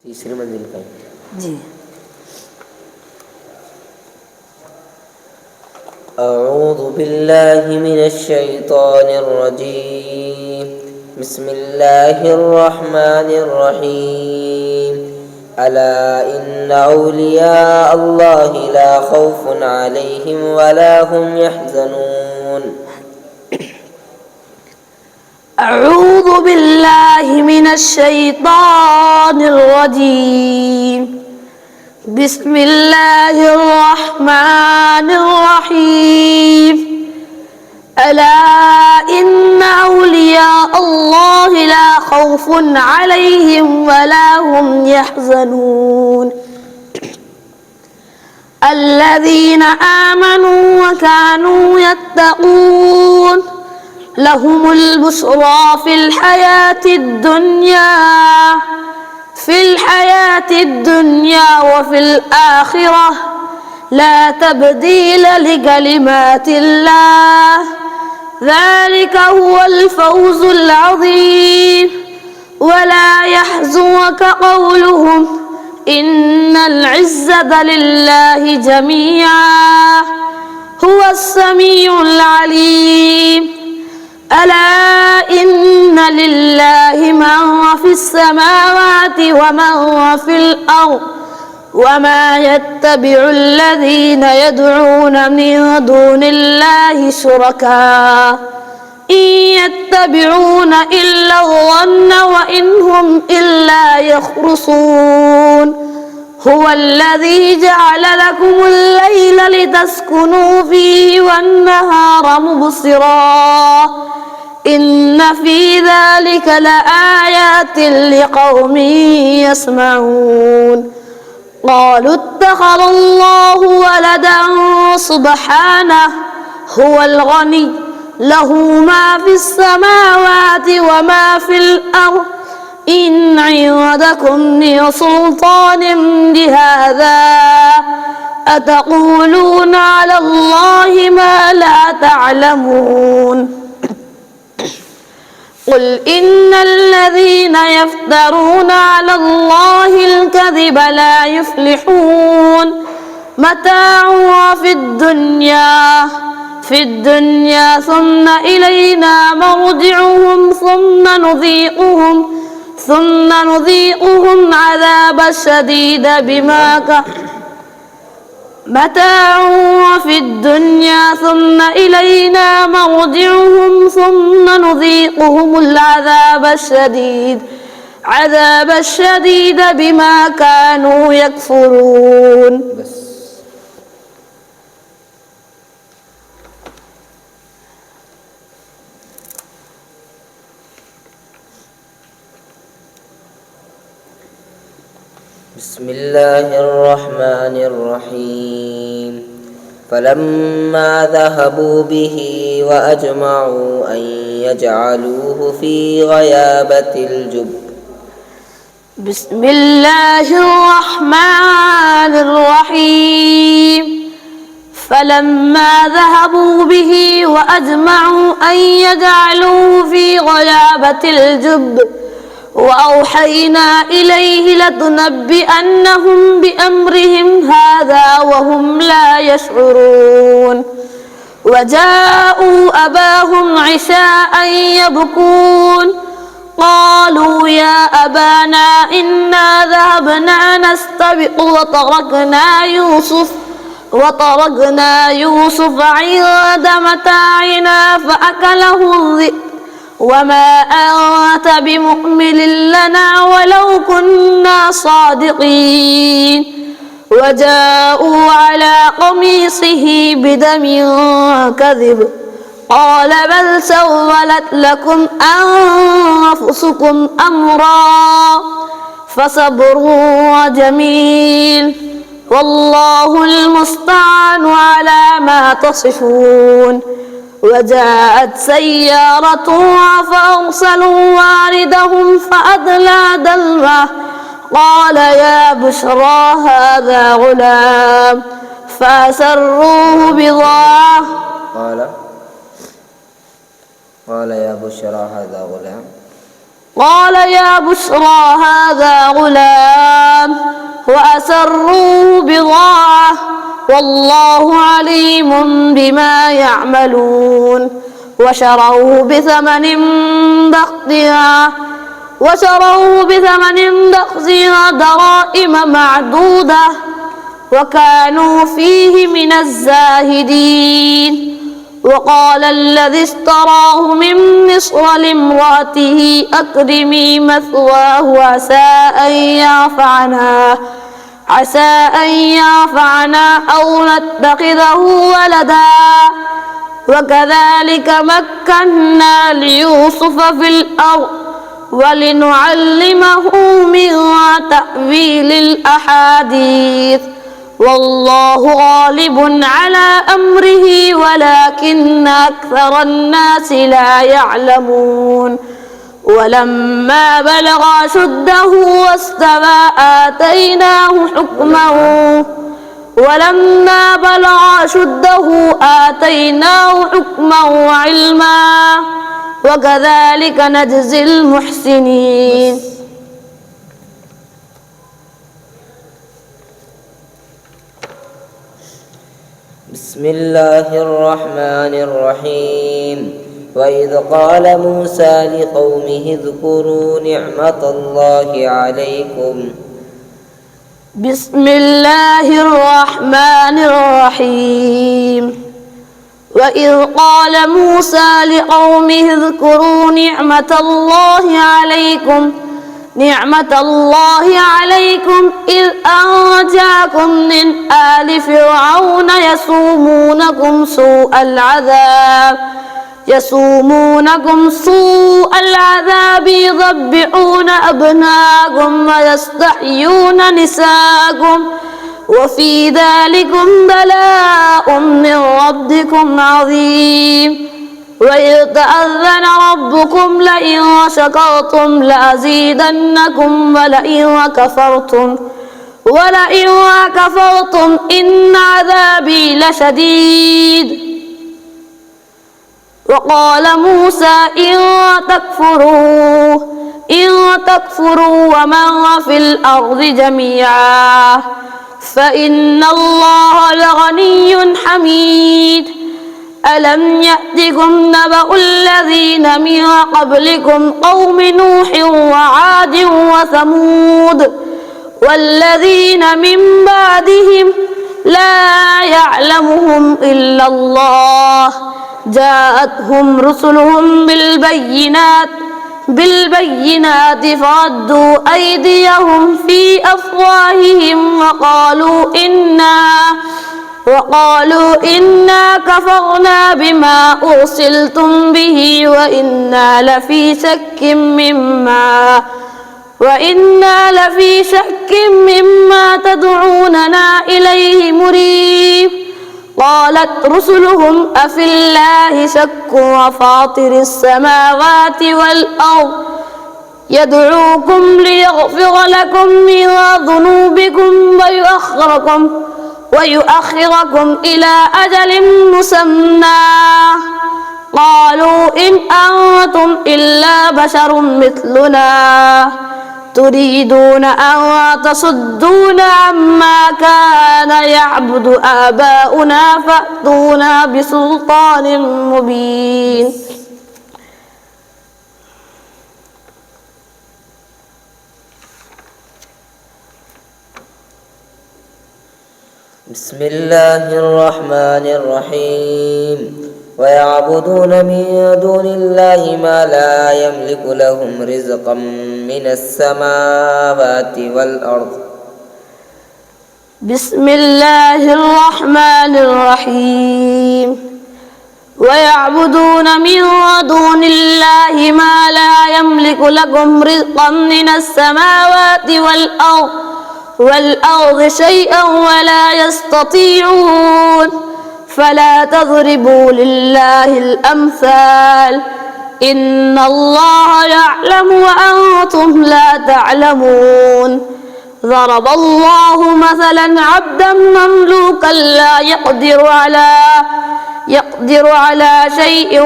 तीसरी मंजिल का जी। अऊज़ु बिल्लाहि मिनश्शैतानिर्रजीम बिस्मिल्लाहिर्रहमानिर्रहीम अला इन्ना औलिया अल्लाहि ला खौफुन अलैहिम वला हुम यहज़नून। अऊज़ु बिल्लाहि मिनश्शैतानिर्रजीम बिस्मिल्लाहिर्रहमानिर्रहीम अला इन्ना औलिया अल्लाहि ला खौफुन अलैहिम वला हुम यहज़नून الذين آمنوا وكانوا يتقون لهم البشرى في الحياة الدنيا وفي الآخرة لا تبديل لكلمات الله ذلك هو الفوز العظيم ولا يحزنك قولهم إن العزة لله جميعا هو السميع العليم ألا إن لله من في السماوات ومن في الأرض وما يتبع الذين يدعون من دون الله شركاء إن يتبعون إلا الظن وإن هم إلا يخرصون هو الذي جعل لكم الليل لتسكنوا فيه والنهار مبصرا إن في ذلك لآيات لقوم يسمعون قالوا اتخذ الله ولدا سبحانه هو الغني له ما في السماوات وما في الأرض إن عندكم من سلطان بهذا أتقولون على الله ما لا تعلمون قل إن الذين يفترون على الله الكذب لا يفلحون متاع في الدنيا ثم إلينا مرجعهم ثم نذيقهم عذاب الشديد بما متاع في الدنيا ثم إلينا مرجعهم ثم نذيقهم عذاب الشديد بما كانوا يكفرون. بس بسم الله الرحمن الرحيم فلما ذهبوا به وأجمعوا أن يجعلوه في غيابة الجب. بسم الله الرحمن الرحيم فلما ذهبوا به وأجمعوا أن يجعلوه في غيابة الجب وأوحينا إليه لتنبئنهم بأمرهم هذا وهم لا يشعرون وجاءوا أباهم عشاء يبكون قالوا يا أبانا إنا ذهبنا نستبق وتركنا يوسف عند متاعنا فأكله الذئب وما أنت بمؤمن لنا ولو كنا صادقين وجاءوا على قميصه بدم كذب قال بل سولت لكم أنفسكم أمرا فصبر جميل والله المستعان على ما تصفون وجاءت سيارة فأرسلوا واردهم فأدلى دلوه قال يا بشرى هذا غلام فأسروه بضاعة قال يا بشرى هذا غلام قال يا بشرى هذا غلام وأسروه بضاعة والله عليم بما يعملون وشروه بثمن بخس دراهم معدودة وكانوا فيه من الزاهدين. وقال الذي اشتراه من مصر لامرأته أكرمي مثواه عسى أن ينفعنا أو نتخذه ولدا وكذلك مكنا ليوسف في الأرض ولنعلمه من تأويل الأحاديث والله غالب على أمره ولكن أكثر الناس لا يعلمون. ولما بلغ أشده واستوى آتيناه حكما وعلما وكذلك نجزي المحسنين. بسم الله الرحمن الرحيم. وإذ قال موسى لقومه اذكروا نعمة الله عليكم. بسم الله الرحمن الرحيم. وإذ قال موسى لقومه اذكروا نعمة الله عليكم إذ أنجاكم من آل فرعون يسومونكم سوء العذاب يذبحون أبناءكم ويستحيون نساءكم وفي ذلكم بلاء من ربكم عظيم. وإذ تأذن ربكم لئن شكرتم لأزيدنكم ولئن كفرتم إن عذابي لشديد. وقال موسى إن تكفروا ومن في الأرض جميعا فإن الله لغني حميد. ألم يأتكم نبأ الذين من قبلكم قوم نوح وعاد وثمود والذين من بعدهم لا يعلمهم إلا الله جاءتهم رسلهم بالبينات فردوا أيديهم في أفواههم وقالوا إنا كفرنا بما أرسلتم به وإنا لفي شك مما تدعوننا إليه مريب. قالت رسلهم أفي الله شك وفاطر السماوات والأرض يدعوكم ليغفر لكم من ذنوبكم ويؤخركم إلى أجل مسمى قالوا إن أنتم إلا بشر مثلنا تريدون أن تصدونا عما كان يعبد آباؤنا فأتونا بسلطان مبين. بسم الله الرحمن الرحيم. ويعبدون من دون الله ما لا يملك لهم رزقا من السماوات والأرض. بسم الله الرحمن الرحيم. ويعبدون من دون الله ما لا يملك لهم رزقا من السماوات والأرض شيئا ولا يستطيعون فلا تضربوا لله الأمثال إن الله يعلم وأنتم لا تعلمون. ضرب الله مثلا عبدا مملوكا لا يقدر على شيء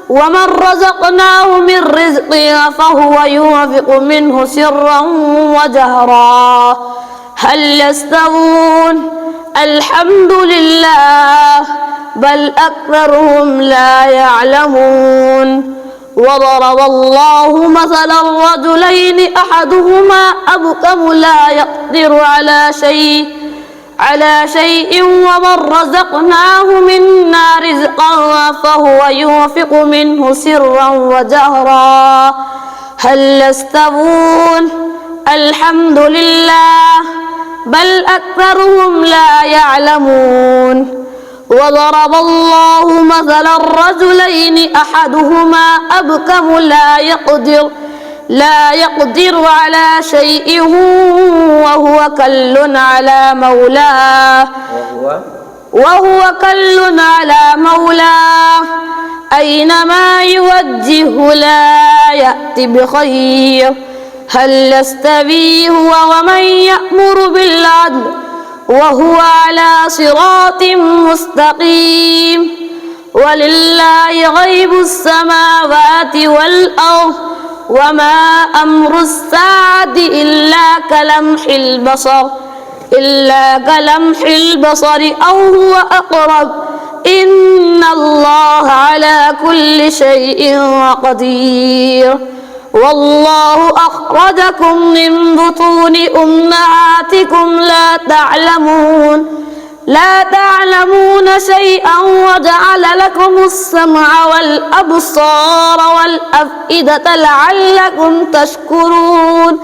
ومن رزقناه من رزق فهو ينفق منه سرا وجهرا هل يستوون الحمد لله بل أكثرهم لا يعلمون وضرب الله مثلا الرجلين أحدهما أبكم لا يقدر على شيء ومن رزقناه منا رزقا فهو ينفق منه سرا وجهرا هل يستوون الحمد لله بل أكثرهم لا يعلمون وضرب الله مثلا الرجلين أحدهما أبكم لا يقدر على شيء وهو كل على مولاه أينما يوجهه لا يأتي بخير هل يستوي هو ومن يأمر بالعدل وهو على صراط مستقيم ولله غيب السماوات والأرض وما أمر الساعة إلا كلمح البصر أو هو أقرب إن الله على كل شيء قدير والله أخرجكم من بطون أمهاتكم لا تعلمون شيئا وجعل لكم السمع والأبصار والأفئدة لعلكم تشكرون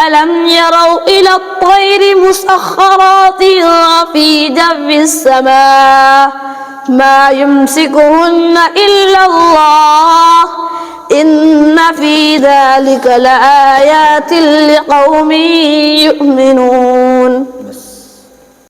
ألم يروا إلى الطير مسخرات في جو السماء ما يمسكهن إلا الله إن في ذلك لآيات لقوم يؤمنون